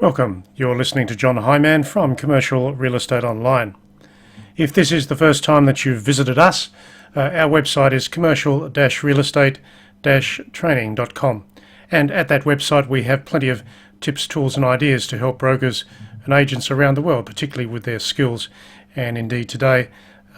Welcome. You're listening to John Hyman from Commercial Real Estate Online. If this is the first time that you've visited us, our website is commercial-realestate-training.com, and at that website we have plenty of tips, tools and ideas to help brokers and agents around the world, particularly with their skills. And indeed today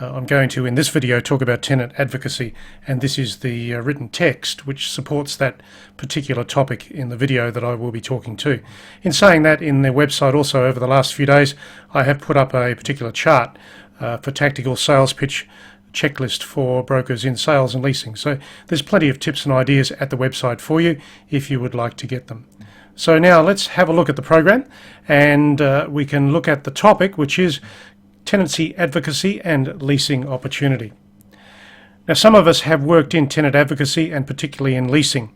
I'm going to, in this video, talk about tenant advocacy, and this is the written text which supports that particular topic in the video that I will be talking to. In saying that, in their website also over the last few days I have put up a particular chart for tactical sales pitch checklist for brokers in sales and leasing. So there's plenty of tips and ideas at the website for you if you would like to get them. So now let's have a look at the program, and we can look at the topic, which is tenancy advocacy and leasing opportunity. Now, some of us have worked in tenant advocacy and particularly in leasing.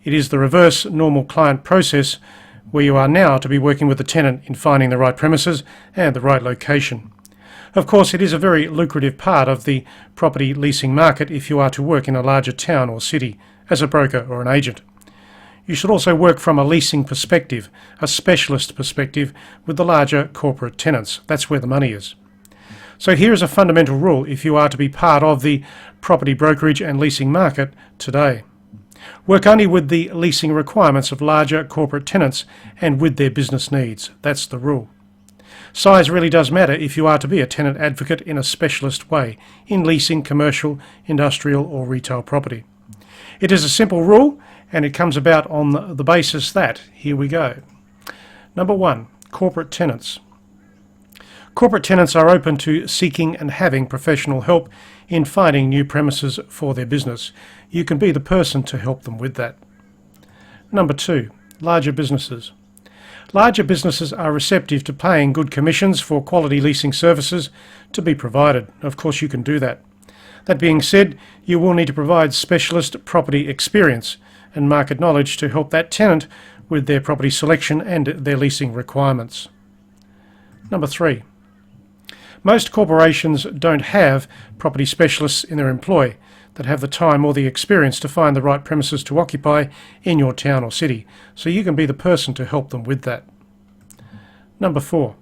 It is the reverse normal client process where you are now to be working with the tenant in finding the right premises and the right location. Of course, it is a very lucrative part of the property leasing market if you are to work in a larger town or city as a broker or an agent. You should also work from a leasing perspective, a specialist perspective with the larger corporate tenants. That's where the money is. So here is a fundamental rule if you are to be part of the property brokerage and leasing market today. Work only with the leasing requirements of larger corporate tenants and with their business needs. That's the rule. Size really does matter if you are to be a tenant advocate in a specialist way in leasing commercial, industrial or retail property. It is a simple rule, and it comes about on the basis that, here we go. Number one, corporate tenants. Corporate tenants are open to seeking and having professional help in finding new premises for their business. You can be the person to help them with that. Number two, larger businesses. Larger businesses are receptive to paying good commissions for quality leasing services to be provided. Of course, you can do that. That being said, you will need to provide specialist property experience and market knowledge to help that tenant with their property selection and their leasing requirements. Number three, most corporations don't have property specialists in their employ that have the time or the experience to find the right premises to occupy in your town or city, so you can be the person to help them with that. Number four,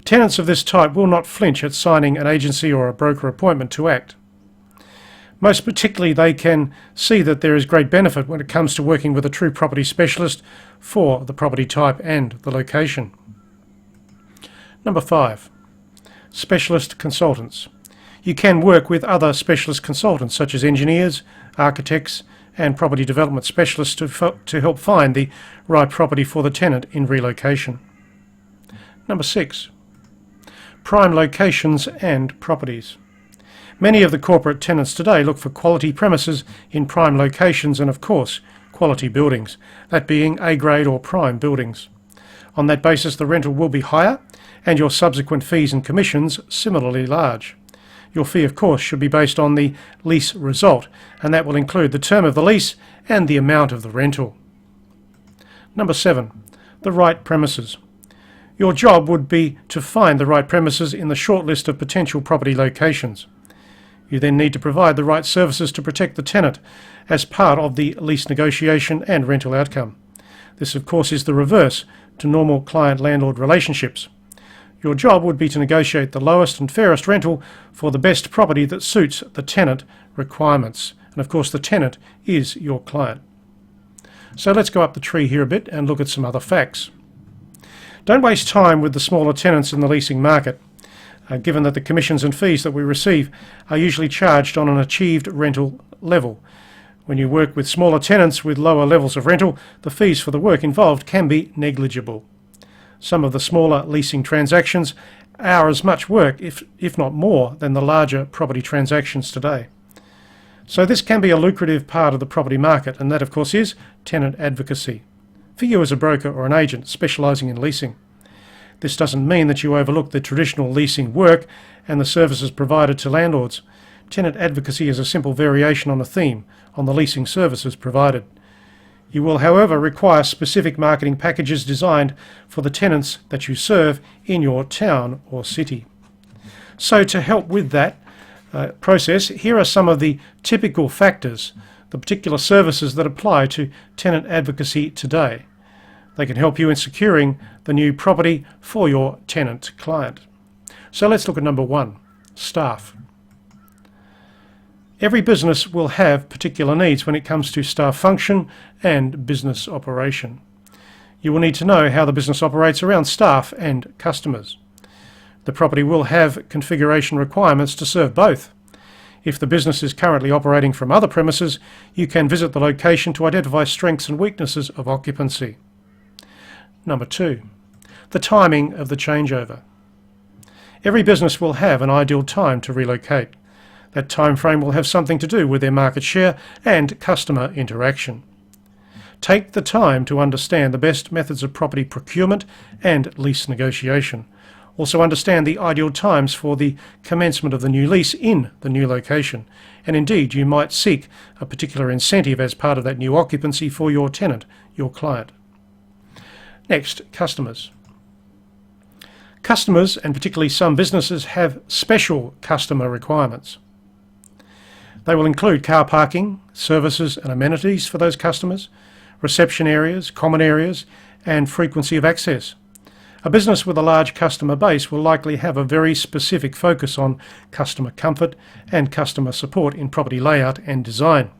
tenants of this type will not flinch at signing an agency or a broker appointment to act. Most particularly, they can see that there is great benefit when it comes to working with a true property specialist for the property type and the location. Number five, specialist consultants. You can work with other specialist consultants such as engineers, architects and property development specialists to help find the right property for the tenant in relocation. Number six, prime locations and properties. Many of the corporate tenants today look for quality premises in prime locations and, of course, quality buildings, that being A-grade or prime buildings. On that basis, the rental will be higher and your subsequent fees and commissions similarly large. Your fee, of course, should be based on the lease result, and that will include the term of the lease and the amount of the rental. Number seven, the right premises. Your job would be to find the right premises in the short list of potential property locations. You then need to provide the right services to protect the tenant as part of the lease negotiation and rental outcome. This, of course, is the reverse to normal client-landlord relationships. Your job would be to negotiate the lowest and fairest rental for the best property that suits the tenant requirements. And of course, the tenant is your client. So let's go up the tree here a bit and look at some other facts. Don't waste time with the smaller tenants in the leasing market. Given that the commissions and fees that we receive are usually charged on an achieved rental level. When you work with smaller tenants with lower levels of rental, the fees for the work involved can be negligible. Some of the smaller leasing transactions are as much work, if not more, than the larger property transactions today. So this can be a lucrative part of the property market, and that, of course, is tenant advocacy. For you as a broker or an agent specialising in leasing. This doesn't mean that you overlook the traditional leasing work and the services provided to landlords. Tenant advocacy is a simple variation on a theme on the leasing services provided. You will, however, require specific marketing packages designed for the tenants that you serve in your town or city. So to help with that process, here are some of the typical factors, the particular services that apply to tenant advocacy today. They can help you in securing the new property for your tenant client. So let's look at number 1, staff. Every business will have particular needs when it comes to staff function and business operation. You will need to know how the business operates around staff and customers. The property will have configuration requirements to serve both. If the business is currently operating from other premises, you can visit the location to identify strengths and weaknesses of occupancy. Number 2, the timing of the changeover. Every business will have an ideal time to relocate. That time frame will have something to do with their market share and customer interaction. Take the time to understand the best methods of property procurement and lease negotiation. Also understand the ideal times for the commencement of the new lease in the new location. And indeed, you might seek a particular incentive as part of that new occupancy for your tenant, your client. Next, customers. Customers, and particularly some businesses, have special customer requirements. They will include car parking, services and amenities for those customers, reception areas, common areas, and frequency of access. A business with a large customer base will likely have a very specific focus on customer comfort and customer support in property layout and design.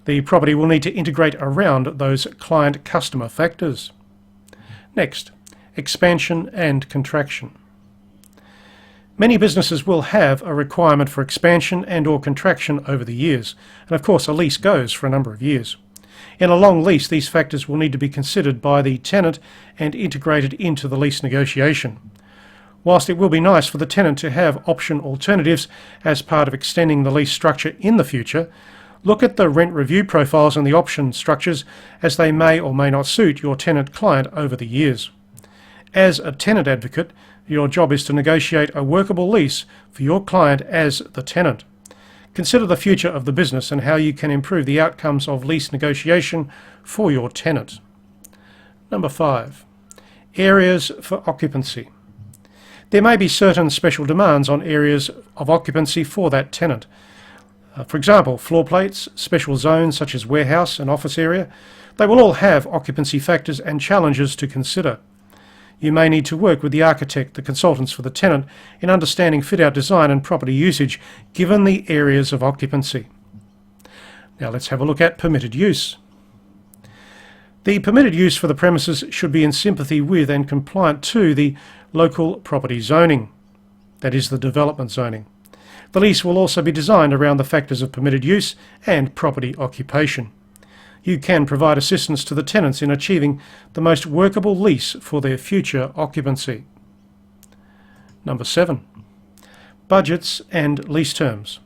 The property will need to integrate around those client-customer factors. Next, expansion and contraction. Many businesses will have a requirement for expansion and or contraction over the years, and of course a lease goes for a number of years. In a long lease, these factors will need to be considered by the tenant and integrated into the lease negotiation. Whilst it will be nice for the tenant to have option alternatives as part of extending the lease structure in the future, look at the rent review profiles and the option structures, as they may or may not suit your tenant client over the years. As a tenant advocate, your job is to negotiate a workable lease for your client as the tenant. Consider the future of the business and how you can improve the outcomes of lease negotiation for your tenant. Number 5, areas for occupancy. There may be certain special demands on areas of occupancy for that tenant. For example, floor plates, special zones such as warehouse and office area, they will all have occupancy factors and challenges to consider. You may need to work with the architect, the consultants for the tenant, in understanding fit-out design and property usage given the areas of occupancy. Now let's have a look at permitted use. The permitted use for the premises should be in sympathy with and compliant to the local property zoning, that is the development zoning. The lease will also be designed around the factors of permitted use and property occupation. You can provide assistance to the tenants in achieving the most workable lease for their future occupancy. Number 7, budgets and lease terms.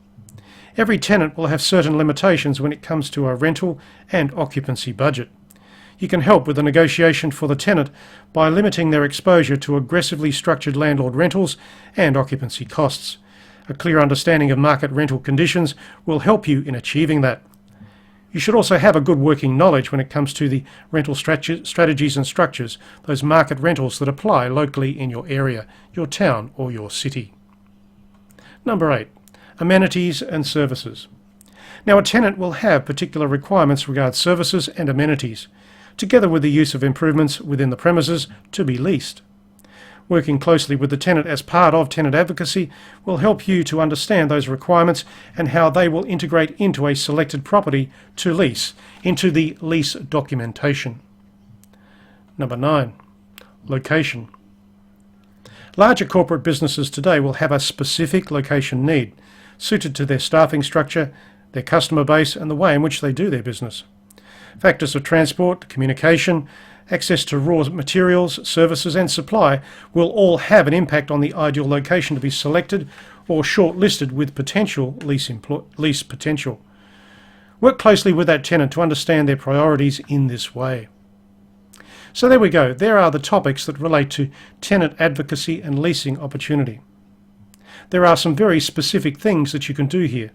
Every tenant will have certain limitations when it comes to a rental and occupancy budget. You can help with the negotiation for the tenant by limiting their exposure to aggressively structured landlord rentals and occupancy costs. A clear understanding of market rental conditions will help you in achieving that. You should also have a good working knowledge when it comes to the rental strategies and structures, those market rentals that apply locally in your area, your town or your city. Number 8, amenities and services. Now a tenant will have particular requirements regarding services and amenities, together with the use of improvements within the premises to be leased. Working closely with the tenant as part of tenant advocacy will help you to understand those requirements and how they will integrate into a selected property to lease, into the lease documentation. Number 9, location. Larger corporate businesses today will have a specific location need, suited to their staffing structure, their customer base and the way in which they do their business. Factors of transport, communication, access to raw materials, services and supply will all have an impact on the ideal location to be selected or shortlisted with potential lease potential. Work closely with that tenant to understand their priorities in this way. So there we go. There are the topics that relate to tenant advocacy and leasing opportunity. There are some very specific things that you can do here,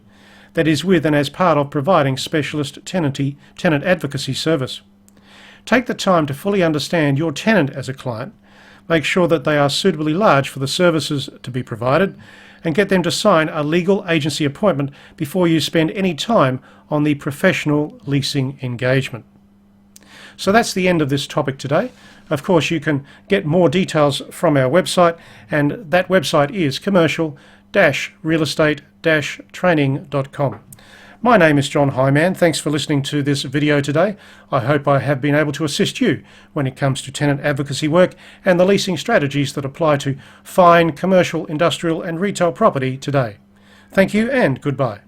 that is with and as part of providing specialist tenant advocacy service. Take the time to fully understand your tenant as a client, make sure that they are suitably large for the services to be provided, and get them to sign a legal agency appointment before you spend any time on the professional leasing engagement. So that's the end of this topic today. Of course, you can get more details from our website, and that website is commercial-real-estate-training.com. My name is John Hyman. Thanks for listening to this video today. I hope I have been able to assist you when it comes to tenant advocacy work and the leasing strategies that apply to fine commercial, industrial and retail property today. Thank you and goodbye.